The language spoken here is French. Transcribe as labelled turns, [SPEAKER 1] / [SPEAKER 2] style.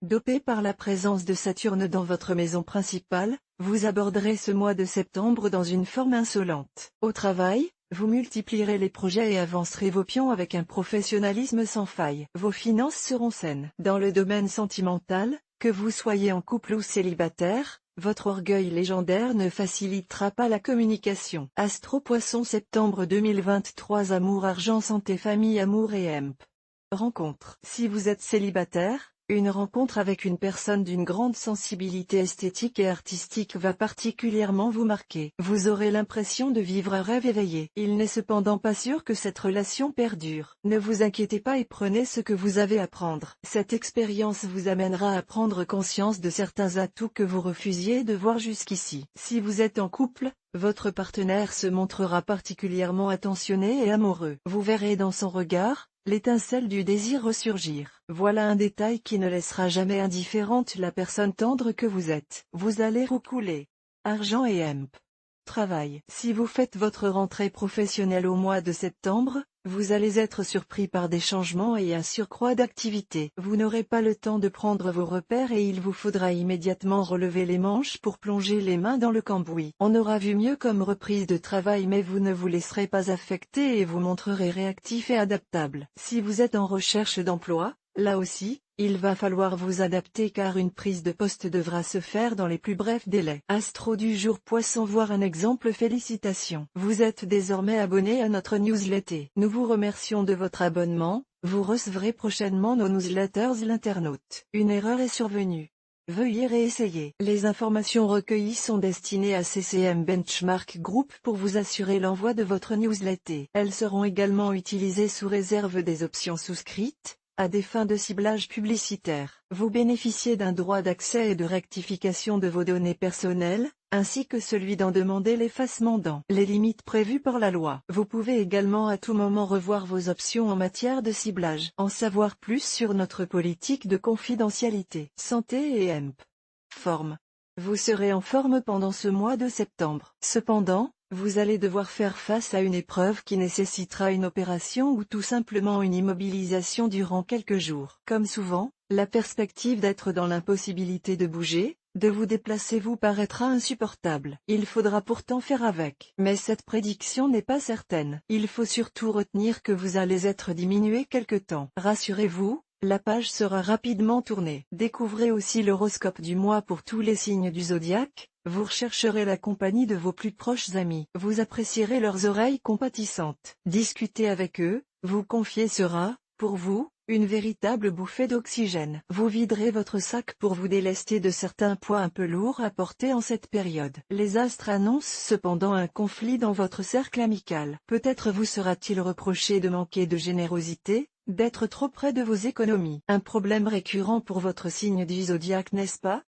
[SPEAKER 1] Dopé par la présence de Saturne dans votre maison principale, vous aborderez ce mois de septembre dans une forme insolente. Au travail, vous multiplierez les projets et avancerez vos pions avec un professionnalisme sans faille. Vos finances seront saines. Dans le domaine sentimental, que vous soyez en couple ou célibataire, votre orgueil légendaire ne facilitera pas la communication. Astro Poisson septembre 2023. Amour, argent, santé, famille, amour et EMP. Rencontre. Si vous êtes célibataire, une rencontre avec une personne d'une grande sensibilité esthétique et artistique va particulièrement vous marquer. Vous aurez l'impression de vivre un rêve éveillé. Il n'est cependant pas sûr que cette relation perdure. Ne vous inquiétez pas et prenez ce que vous avez à prendre. Cette expérience vous amènera à prendre conscience de certains atouts que vous refusiez de voir jusqu'ici. Si vous êtes en couple, votre partenaire se montrera particulièrement attentionné et amoureux. Vous verrez dans son regard l'étincelle du désir ressurgir. Voilà un détail qui ne laissera jamais indifférente la personne tendre que vous êtes. Vous allez roucouler. Argent et EMP. Travail. Si vous faites votre rentrée professionnelle au mois de septembre, vous allez être surpris par des changements et un surcroît d'activité. Vous n'aurez pas le temps de prendre vos repères et il vous faudra immédiatement relever les manches pour plonger les mains dans le cambouis. On aura vu mieux comme reprise de travail, mais vous ne vous laisserez pas affecter et vous montrerez réactif et adaptable. Si vous êtes en recherche d'emploi, là aussi, il va falloir vous adapter car une prise de poste devra se faire dans les plus brefs délais. Astro du jour Poisson, voir un exemple. Félicitations. Vous êtes désormais abonné à notre newsletter. Nous vous remercions de votre abonnement. Vous recevrez prochainement nos newsletters. L'internaute. Une erreur est survenue. Veuillez réessayer. Les informations recueillies sont destinées à CCM Benchmark Group pour vous assurer l'envoi de votre newsletter. Elles seront également utilisées sous réserve des options souscrites, à des fins de ciblage publicitaire. Vous bénéficiez d'un droit d'accès et de rectification de vos données personnelles, ainsi que celui d'en demander l'effacement dans les limites prévues par la loi. Vous pouvez également à tout moment revoir vos options en matière de ciblage. En savoir plus sur notre politique de confidentialité. Santé et EMP. Forme. Vous serez en forme pendant ce mois de septembre. Cependant, vous allez devoir faire face à une épreuve qui nécessitera une opération ou tout simplement une immobilisation durant quelques jours. Comme souvent, la perspective d'être dans l'impossibilité de bouger, de vous déplacer vous paraîtra insupportable. Il faudra pourtant faire avec. Mais cette prédiction n'est pas certaine. Il faut surtout retenir que vous allez être diminué quelque temps. Rassurez-vous, la page sera rapidement tournée. Découvrez aussi l'horoscope du mois pour tous les signes du zodiaque. Vous rechercherez la compagnie de vos plus proches amis. Vous apprécierez leurs oreilles compatissantes. Discuter avec eux, vous confier sera, pour vous, une véritable bouffée d'oxygène. Vous viderez votre sac pour vous délester de certains poids un peu lourds à porter en cette période. Les astres annoncent cependant un conflit dans votre cercle amical. Peut-être vous sera-t-il reproché de manquer de générosité, d'être trop près de vos économies. Un problème récurrent pour votre signe du zodiaque, n'est-ce pas?